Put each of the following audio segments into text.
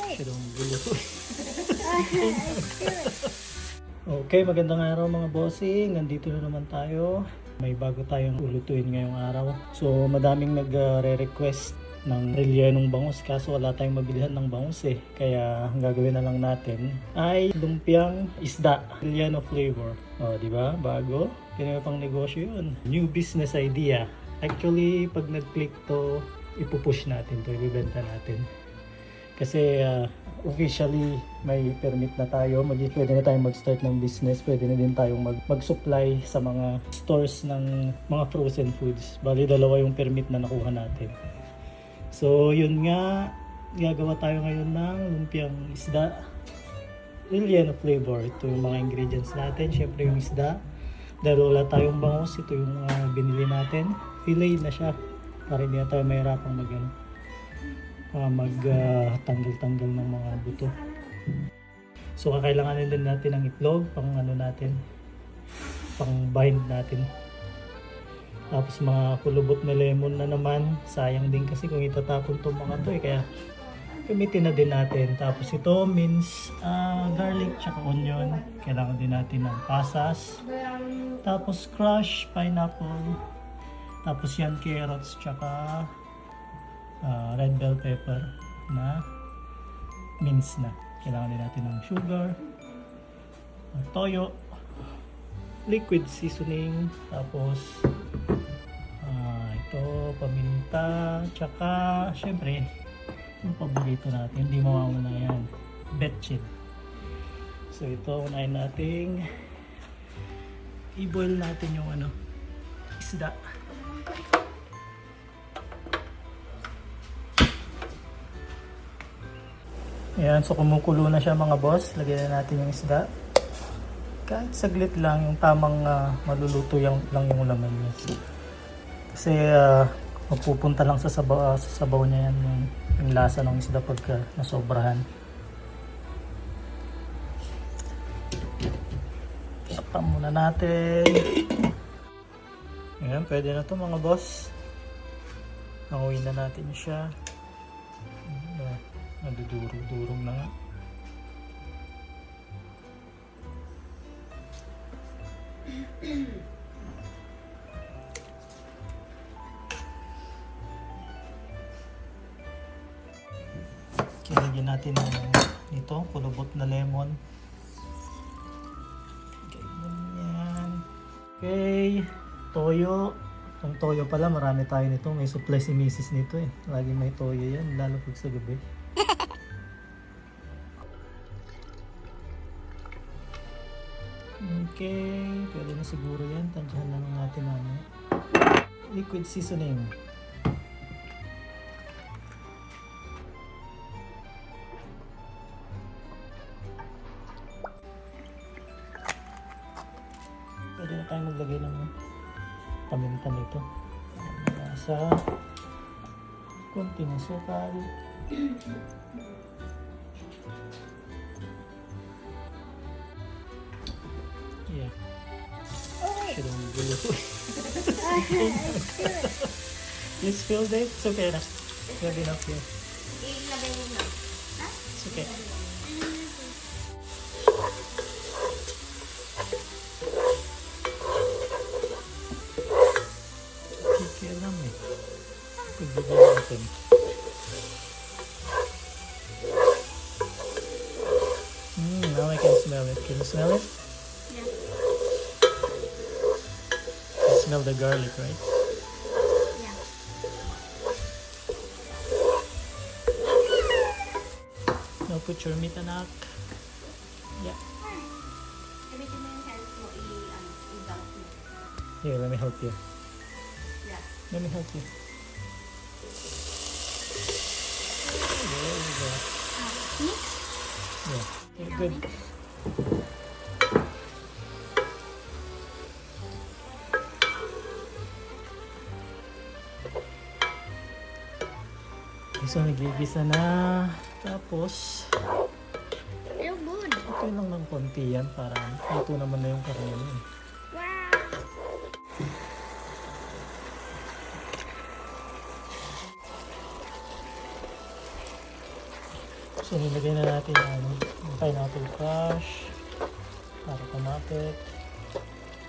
Masyadong gulo. Okay, magandang araw mga bossing. Nandito na naman tayo. May bago tayong ulutuin ngayong araw. So, madaming nagre-request ng rellenong bangus kaso wala tayong mabilihan ng bangus eh. Kaya ang gagawin na lang natin ay lumpiang isda, relleno flavor. O, di ba? Bago. Kaya pang negosyo yun. New business idea. Actually, pag nag-click to, ipupush natin to, ibibenta natin. Kasi officially may permit na tayo, pwede na tayong mag-start ng business, pwede na din tayong mag-supply sa mga stores ng mga frozen foods. Bali, dalawa yung permit na nakuha natin. So, yun nga, gagawa tayo ngayon ng lumpiang isda, relleno flavor. Ito yung mga ingredients natin, syempre yung isda. Dahil wala tayong bangus, ito yung binili natin. Fillet na siya, para hindi na tayo mahirapang magtanggal-tanggal ng mga buto. So kakailanganin din natin ng itlog pang pang bind natin. Tapos mga kulubot na lemon na naman, sayang din kasi kung itatapon tong mga to kaya gamitin na din natin. Tapos ito means garlic tsaka onion, kailangan din natin ng pasas. Tapos crushed pineapple. Tapos yan carrots tsaka red bell pepper na mince na. Kailangan din natin ng sugar, toyo, liquid seasoning, tapos ito paminta, tsaka syempre yung paborito natin, hindi mawawala yan, betchin. So ito unahin nating i-boil natin yung isda. Ayan, so kumukulo na siya mga boss. Lagyan na natin yung isda. Kahit saglit lang, yung tamang maluluto lang yung laman niya. Kasi magpupunta lang sa sabaw niya yan yung lasa ng isda pagka nasobrahan. Takpan muna natin. Ayan, pwede na to mga boss. Nanguwi na natin siya. Nadudurog-durog na nga. Lagyan natin nito, kulubot na lemon. Ganyan. Okay, toyo. Ang toyo pala, marami tayo nito. May supply si Mrs. nito eh. Lagi may toyo yan, lalo pag sa gabi. Okay, pwede na siguro yan. Tansyahan lang natin namin. Liquid seasoning. Pwede na tayong maglagay ng paminta nito. Sa konting asukal. Yeah. Masyadong gulo. You spilled it? It's okay na. Good enough here. Ilagay mo na. Ha? It's okay. Okay lang eh. Pagbigyan natin. Now I can smell it. Can you smell it? Smell the garlic, right? Yeah. Now put your meat, anak. Yeah. Gamitin mo yung hands mo, i-dump mo. Here, let me help you. Yeah. Let me help you. There you go. Mix? Yeah. You're good. So, nagigisa na. Tapos, Pero good. okay lang ng konti yan para ito naman na yung karne mo. Wow. So nilagay na natin yung pineapple crush para kumapit.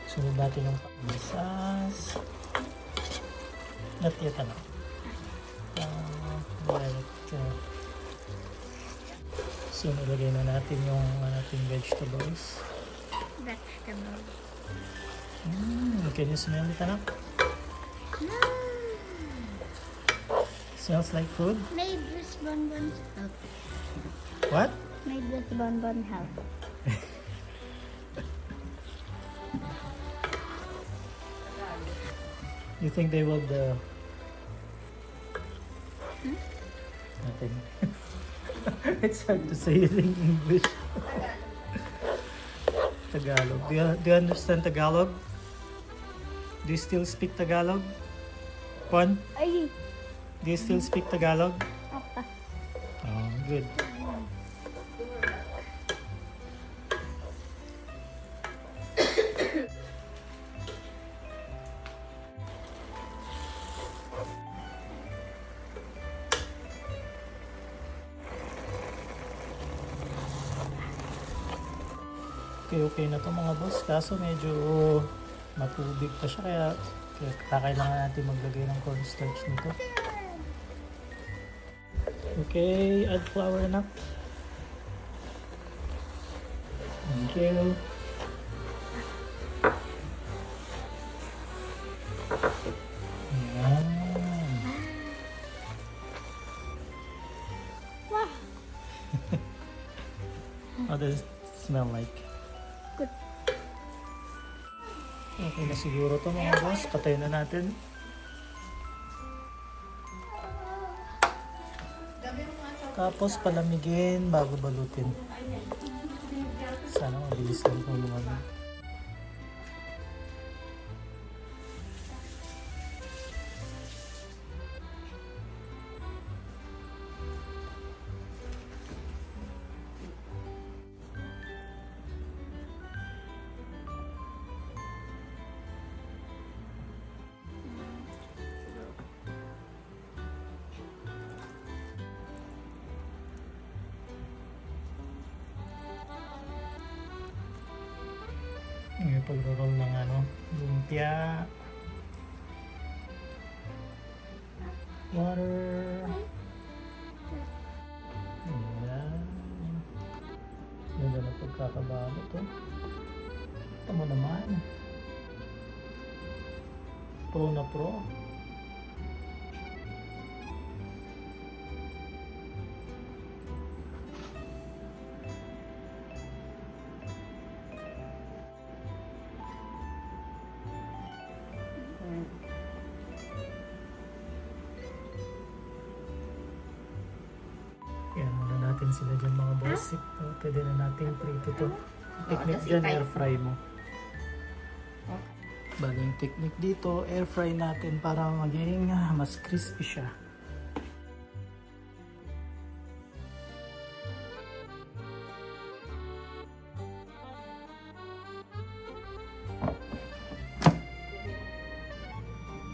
Sunod natin yung pamisas. Not yet So nilagay na natin yung ating vegetables. Vegetable. Can you smell it, anak? Smells like food? Made this bonbon help. What? Made this bonbon help. You think they would nothing. It's hard to say it in English. Tagalog. Do you understand Tagalog? Do you still speak Tagalog? Juan? Ay, Do you still speak Tagalog? apa. Oh, good. Okay na to mga boss. Kaso medyo matubig pa siya kaya kailangan natin maglagay ng cornstarch nito. Okay, add flour na. Thank you. Ayan. Wow. How does it smell like? Good. Okay na siguro to mga boss. Patayin na natin. Tapos palamigin bago balutin. Sana mabilis lang kung lumabas. Yung pag-roll ng lumpia. Water. Ayan. Ganda na pagkakabalo to. Ito mo naman. Pro na pro. Yan, muna natin sila dyan mga boss. Pwede na natin prito to. Technique dyan, air fry mo. Bali yung technique dito, air fry natin para maging mas crispy siya.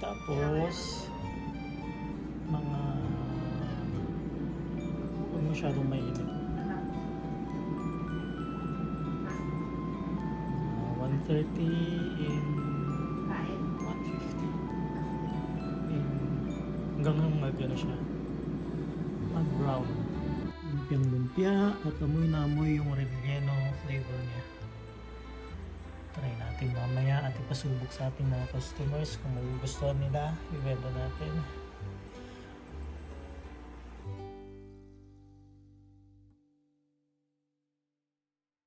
Tapos, mga huwag masyadong mainit. 130 in 150 in hanggang mag-ano siya, mag-brown. Lumpiang lumpia at amoy na amoy yung relleno flavor niya. Try natin mamaya at ipasubok sa ating mga customers kung magugustuhan nila, ibenta natin.